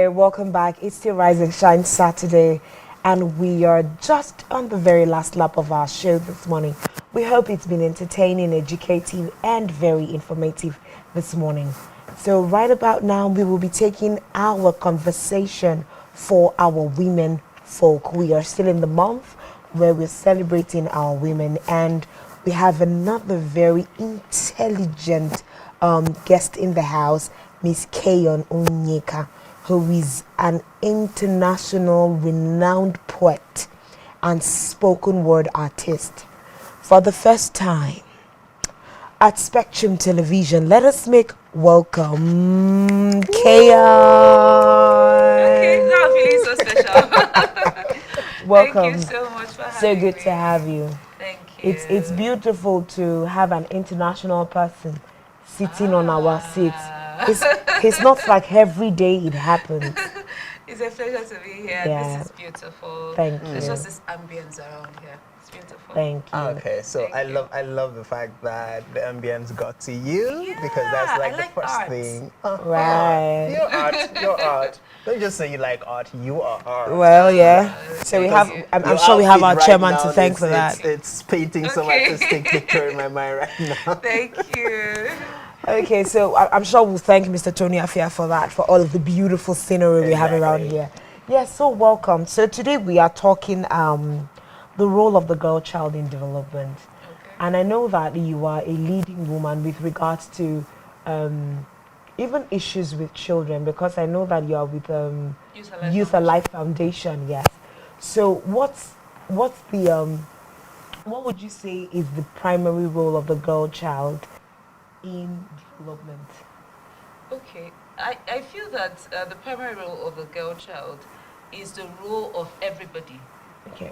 Welcome back. It's still Rise and Shine Saturday, and we are just on the very last lap of our show this morning. We hope it's been entertaining, educative, and very informative this morning. So, right about now, we will be taking our conversation for our women folk. We are still in the month where we're celebrating our women, and we have another very intelligent guest in the house, Miss Kayon Onyeka, who is an international renowned poet and spoken word artist. For the first time at Spectrum Television, let us make welcome Okay, Kayon. now I'm feeling so special. Thank you Welcome. so much for So having good me. to have you. Thank It's you. beautiful to have an international person sitting on our seat. Ah. It's not like every day it happens. It's a pleasure to be here. This Yeah, is beautiful. thank There's you. just this ambience around here. It's beautiful. Thank you. Okay, so Thank you. I love the fact that the ambience got to you because that's Yeah, I like the like first art. thing. Right. Your art. Don't just say you like art. You are art. Well, yeah. Oh, So we thank have, you. I'm Your sure we have outfit our right chairman to now thank for that. it's painting some Okay. artistic picture in my mind right now. Thank you. Okay, so I'm sure we'll thank Mr. Tony Afia for that, for all of the beautiful scenery we have around Exactly. here. Yes, so welcome. So today we are talking the role of the girl child in development. Okay. And I know that you are a leading woman with regards to even issues with children, because I know that you are with Use a life Youth foundation. Alive Foundation, yes. So what's the what would you say is the primary role of the girl child in development? Okay, I feel that the primary role of the girl child is the role of everybody. Okay.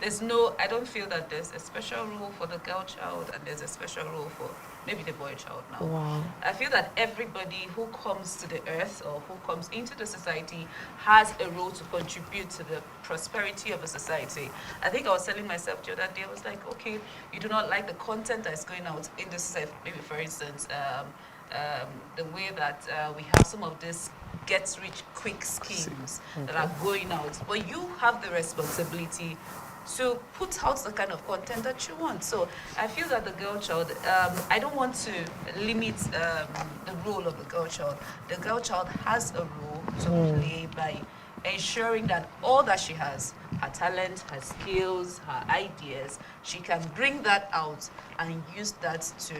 I don't feel that there's a special role for the girl child and there's a special role for maybe the boy child now. Wow. I feel that everybody who comes to the earth or who comes into the society has a role to contribute to the prosperity of a society. I think I was telling myself the other day, I was like, okay, you do not like the content that is going out in the society. Maybe, for instance, the way that we have some of these get rich quick schemes that are going out, but you have the responsibility to put out the kind of content that you want. So I feel that the girl child, I don't want to limit the role of the girl child. The girl child has a role to play by ensuring that all that she has, her talent, her skills, her ideas, she can bring that out and use that to,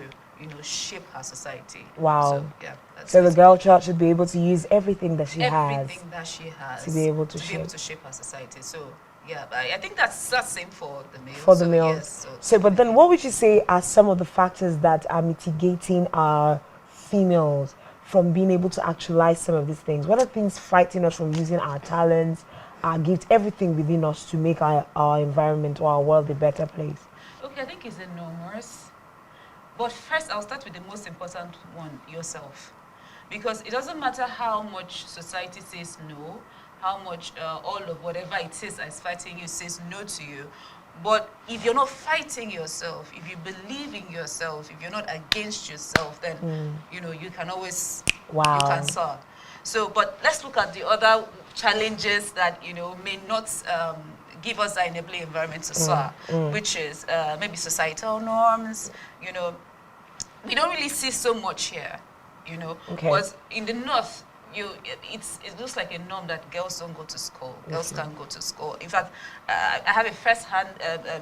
shape her society. Wow. So yeah, that's So the it. girl child should be able to use everything that she Everything has that she has to be able to be able shape. to shape her society. So yeah, I think that's same for the male. For the so, males. Yes, So, but then what would you say are some of the factors that are mitigating our females from being able to actualize some of these things? What are things fighting us from using our talents, our gifts, everything within us to make our environment or our world a better place? okay, I think it's enormous. But first, I'll start with the most important one: yourself, because it doesn't matter how much society says no, how much all of whatever it is that's fighting you says no to you. But if you're not fighting yourself, if you believe in yourself, if you're not against yourself, then you can always you Wow. can soar. So, but let's look at the other challenges that may not give us that enabling environment to soar, which is maybe societal norms. You know, we don't really see so much here, Okay. but in the north, it looks like a norm that girls don't go to school. Girls can't go to school. In fact, I have a first-hand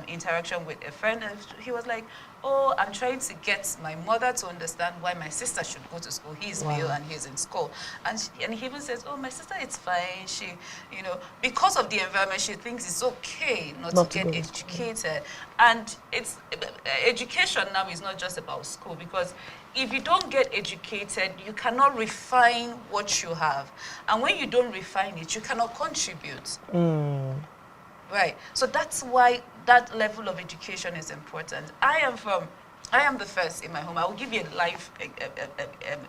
interaction with a friend, and he was like, "Oh, I'm trying to get my mother to understand why my sister should go to school. He's male and he's in school." And he even says, "Oh, my sister, it's fine. She, because of the environment, she thinks it's okay not Not to to get go to school. educated." And it's education now is not just about school, because if you don't get educated, you cannot refine what you have. And when you don't refine it, you cannot contribute. Right. So that's why that level of education is important. I am the first in my home. I will give you a live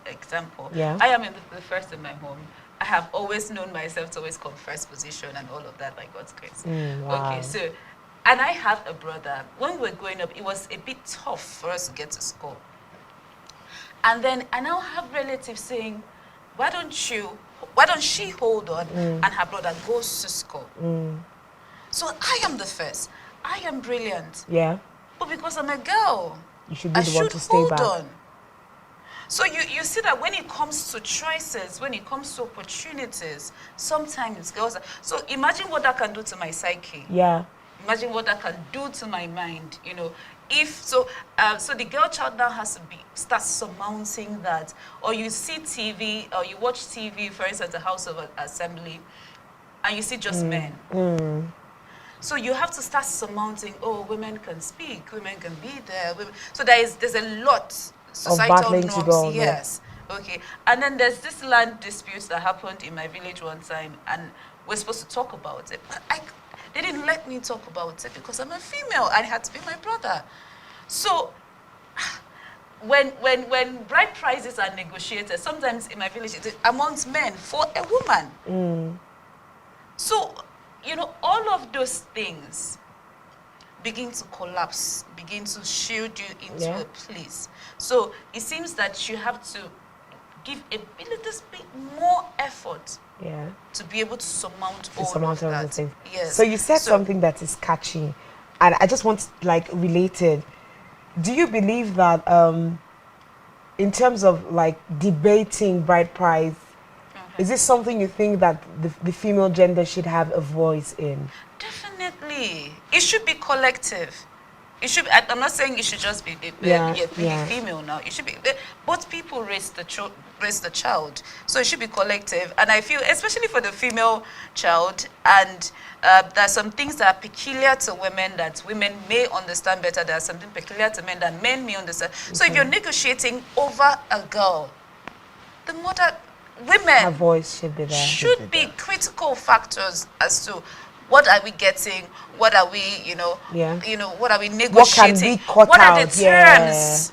example. Yeah. I am the first in my home. I have always known myself to always come first position and all of that by God's grace. Wow. Okay, so, and I have a brother. When we were growing up, it was a bit tough for us to get to school. And then I now have relatives saying, why don't you hold on and her brother goes to school? So I am the first. I am brilliant. Yeah. But because I'm a girl, You should be I the one should to stay hold back. on. So you see that when it comes to choices, when it comes to opportunities, sometimes girls so imagine what that can do to my psyche. Yeah. Imagine what that can do to my mind, you know. If so, so the girl child now has to start surmounting that. Or you see TV, or you watch TV, for instance, the House of Assembly, and you see just men. So you have to start surmounting. Oh, women can speak, women can be there. So there's a lot societal battling to norms. go, Yes, okay. And then there's this land dispute that happened in my village one time, and we're supposed to talk about it. But they didn't let me talk about it because I'm a female and it had to be my brother. So when bride prices are negotiated, sometimes in my village it's amongst men for a woman. So, you know, all of those things begin to collapse, begin to shield you into a place. So it seems that you have to give a little bit more effort to be able to surmount all of that. Everything. Yes. So you said something that is catchy, and I just want like related. Do you believe that in terms of like debating bride price, is this something you think that the female gender should have a voice in? Definitely. It should be collective. It should be, I'm not saying it should just be the female now. It should be both people raise the child, so it should be collective. And I feel, especially for the female child, and there are some things that are peculiar to women that women may understand better. There are something peculiar to men that men may understand. So if you're negotiating over a girl, the women, her voice should be there. Should be critical factors as to what are we getting, what are we, what are we negotiating? What can be cut what are out? the terms?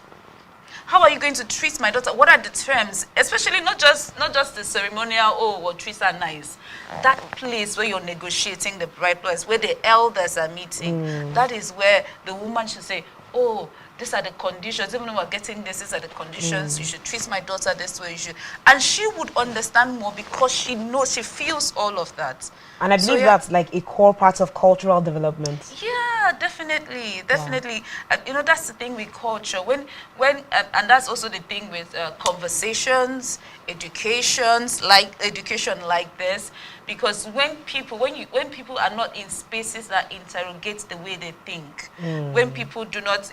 How are you going to treat my daughter? What are the terms? Especially not just the ceremonial, we'll treat her nice. That place where you're negotiating the bride price, where the elders are meeting, that is where the woman should say, oh, these are the conditions. Even though we're getting this, these are the conditions. You should treat my daughter this way. You should, and she would understand more because she knows, she feels all of that. And I believe that's like a core part of cultural development. Yeah, definitely. And, that's the thing with culture. And that's also the thing with conversations, education like this. Because when people are not in spaces that interrogate the way they think, when people do not,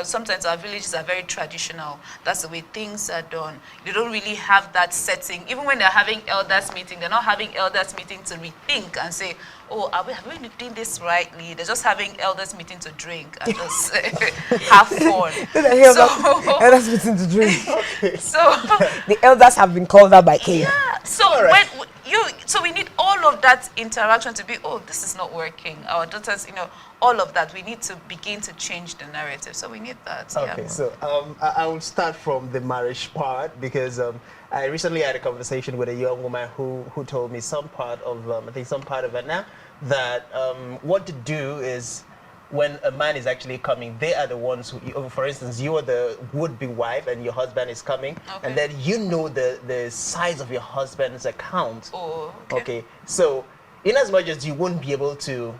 sometimes our villages are very traditional. That's the way things are done. They don't really have that setting. Even when they're having elders meeting, they're not having elders meeting to rethink and say, oh, have we been doing this rightly? They're just having elders meeting to drink and just have fun. Elders meeting to drink. Okay. So the elders have been called out by King. Yeah. So so we need all of that interaction to be, oh, this is not working. Our daughters, all of that. We need to begin to change the narrative. So we need that. Okay, so I will start from the marriage part because I recently had a conversation with a young woman who told me some part of it now, that what to do is when a man is actually coming, they are the ones who, for instance, you are the would-be wife and your husband is coming, and then you know the size of your husband's account. Oh, okay. So in as much as you won't be able to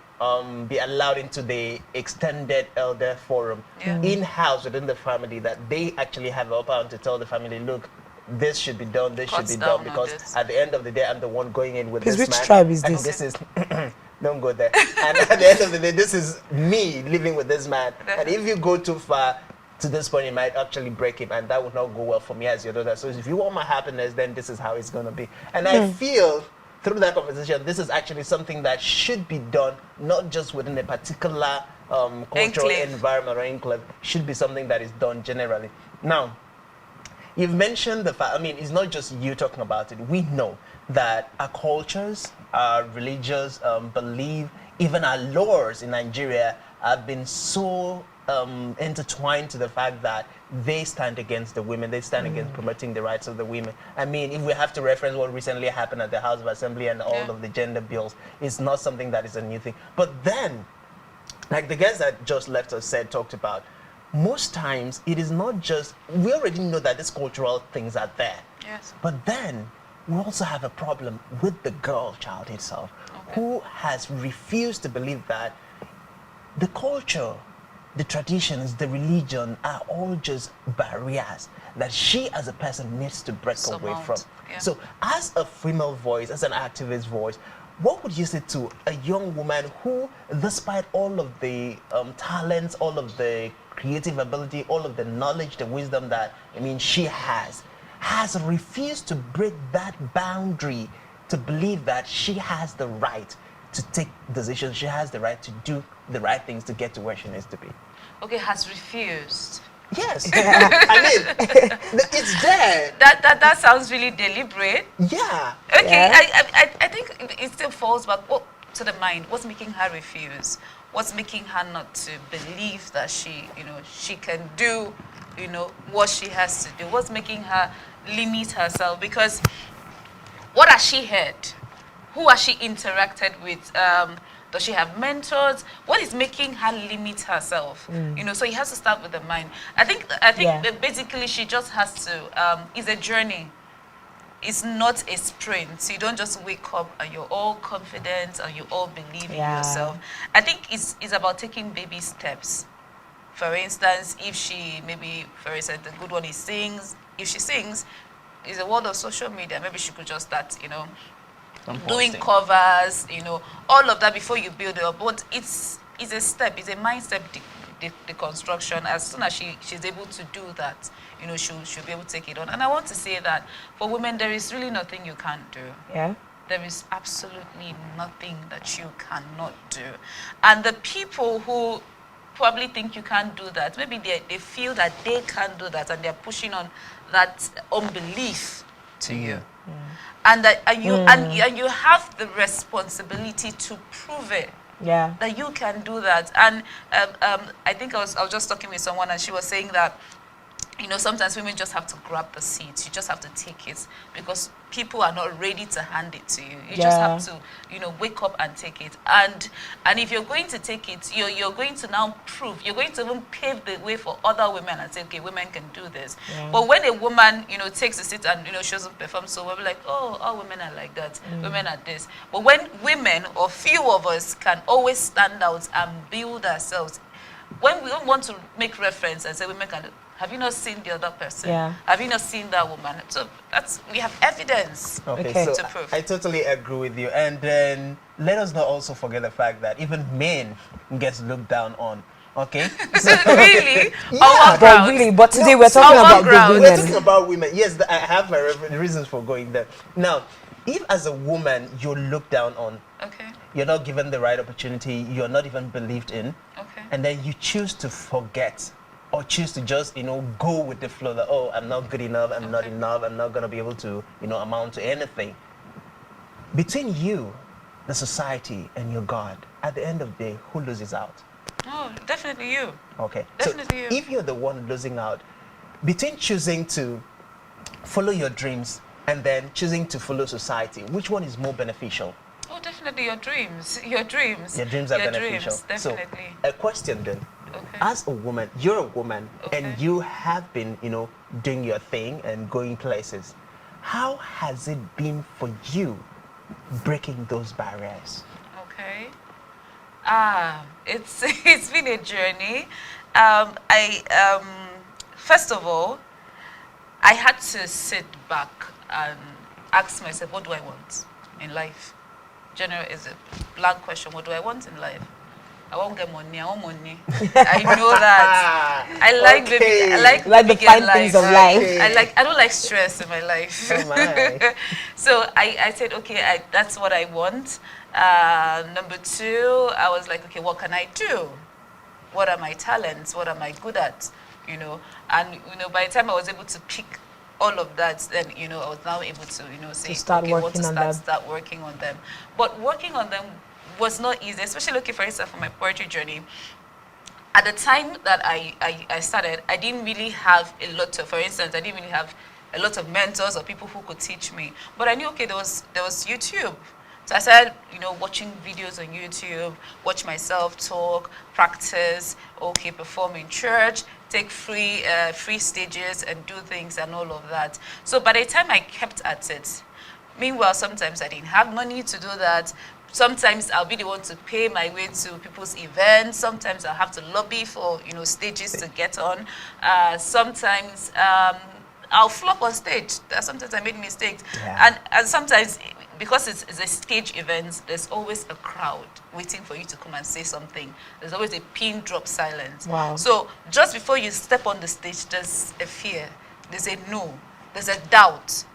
be allowed into the extended elder forum in-house within the family, that they actually have the upper hand to tell the family, look, this should be done, this should be done, because at the end of the day, I'm the one going in with this man. Which tribe is and this? This is don't go there. And at the end of the day, this is me living with this man. And if you go too far to this point, it might actually break him, and that would not go well for me as your daughter. So if you want my happiness, then this is how it's going to be. And I feel through that conversation, this is actually something that should be done, not just within a particular cultural environment or enclave. Should be something that is done generally. Now, you've mentioned the fact, it's not just you talking about it. We know that our cultures, our religious belief, even our laws in Nigeria have been so intertwined to the fact that they stand against the women, they stand against promoting the rights of the women. If we have to reference what recently happened at the House of Assembly and all of the gender bills, it's not something that is a new thing. But then, like the guys that just left us talked about, most times it is not just, we already know that these cultural things are there. Yes. But then, we also have a problem with the girl child itself, who has refused to believe that the culture, the traditions, the religion are all just barriers that she as a person needs to break away from. Yeah. So as a female voice, as an activist voice, what would you say to a young woman who, despite all of the talents, all of the creative ability, all of the knowledge, the wisdom that, she has refused to break that boundary, to believe that she has the right to take decisions, she has the right to do the right things to get to where she needs to be? Okay, has refused. Yes. It's there. That sounds really deliberate. Yeah. Okay, Yeah. I think it still falls back to the mind. What's making her refuse? What's making her not to believe that she can do, what she has to do? What's making her limit herself? Because what has she heard? Who has she interacted with? Does she have mentors? What is making her limit herself? So it has to start with the mind. I think Yeah. that basically she just has to. It's a journey. It's not a sprint. So you don't just wake up and you're all confident and you all believe in yourself. I think it's about taking baby steps. For instance, if she the good one is sings. If she sings, is a world of social media. Maybe she could just start, doing covers, all of that before you build it up. But it's a step, it's a mindset deconstruction. As soon as she's able to do that, she'll be able to take it on. And I want to say that for women, there is really nothing you can't do. Yeah. There is absolutely nothing that you cannot do. And the people who probably think you can't do that, maybe they feel that they can't do that and they're pushing on that unbelief to you. And that and you have the responsibility to prove it. Yeah. That you can do that. And I think I was just talking with someone and she was saying that, sometimes women just have to grab the seat. You just have to take it because people are not ready to hand it to you. You just have to, wake up and take it. And if you're going to take it, you're going to now prove, you're going to even pave the way for other women and say, okay, women can do this. Yeah. But when a woman, takes a seat and, she doesn't perform so well, we're like, oh, all women are like that. Women are this. But when women or few of us can always stand out and build ourselves, when we don't want to make reference and say women can do, have you not seen the other person? Yeah. Have you not seen that woman? So we have evidence Okay. So to prove. I totally agree with you. And then let us not also forget the fact that even men gets looked down on. Okay? So, Really? Yeah. Our But grounds. really, but today we're so talking our about grounds. good we're women. talking about women. Yes, I have my reasons for going there. Now, if as a woman you're looked down on, Okay. you're not given the right opportunity, you're not even believed in, Okay. and then you choose to forget or choose to just, go with the flow that, oh, I'm not good enough, I'm not enough, I'm not going to be able to, amount to anything. Between you, the society, and your God, at the end of the day, who loses out? Oh, definitely you. Okay. Definitely you. So if you're the one losing out, between choosing to follow your dreams and then choosing to follow society, which one is more beneficial? Oh, definitely your dreams. Your dreams. Your dreams are Your beneficial. Dreams, definitely. So, a question then. Okay. As a woman, you're a woman, Okay. and you have been, doing your thing and going places. How has it been for you breaking those barriers? Okay. It's been a journey. First of all, I had to sit back and ask myself, what do I want in life? General is a blank question. What do I want in life? I won't get money. I want money. I know that. I like Okay. Like the big fine life. things of life. Okay. I don't like stress in my life. Oh my. So I said, okay, that's what I want. Number two, I was like, okay, what can I do? What are my talents? What am I good at? And by the time I was able to pick all of that, then I was now able to say, start okay, working on them. start working on them. But working on them was not easy, especially looking for instance for my poetry journey. At the time that I started, I didn't really have a lot of, for instance, I didn't really have a lot of mentors or people who could teach me. But I knew, okay, there was YouTube. So I started, watching videos on YouTube, watch myself talk, practice, okay, perform in church, take free stages and do things and all of that. So by the time I kept at it, Meanwhile, sometimes I didn't have money to do that. Sometimes I'll be the one to pay my way to people's events. Sometimes I'll have to lobby for, stages to get on. Sometimes I'll flop on stage. Sometimes I made mistakes. Yeah. And sometimes, because it's a stage event, there's always a crowd waiting for you to come and say something. There's always a pin drop silence. Wow. So just before you step on the stage, there's a fear. There's a no. There's a doubt.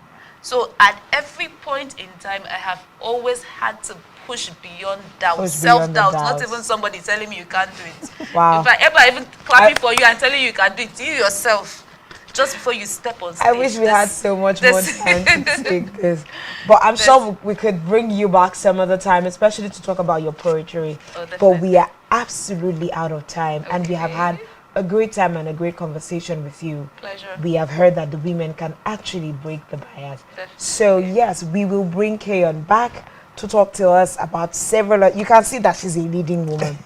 So at every point in time, I have always had to push beyond doubt, self-doubt, not even somebody telling me you can't do it. Wow. If I ever even clapping for you and telling you can do it, you yourself, just before you step on stage. I wish we had so much more time to take this. But I'm sure we could bring you back some other time, especially to talk about your poetry. But we are absolutely out of time. And we have had a great time and a great conversation with you. Pleasure. We have heard that the women can actually break the bias. So yes, we will bring Kayon back to talk to us about several. You can see that she's a leading woman.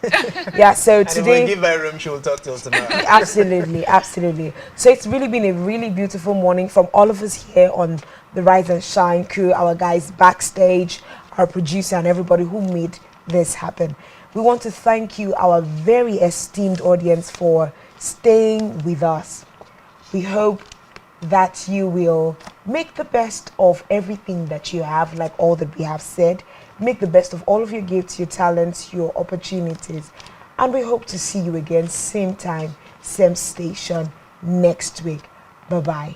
Yeah. So and today, if we give her room, she will talk till tomorrow. absolutely, absolutely. So it's really been a really beautiful morning from all of us here on the Rise and Shine crew, our guys backstage, our producer, and everybody who made this happen. We want to thank you, our very esteemed audience, for staying with us. We hope that you will make the best of everything that you have, like all that we have said. Make the best of all of your gifts, your talents, your opportunities. And we hope to see you again, same time, same station, next week. Bye-bye.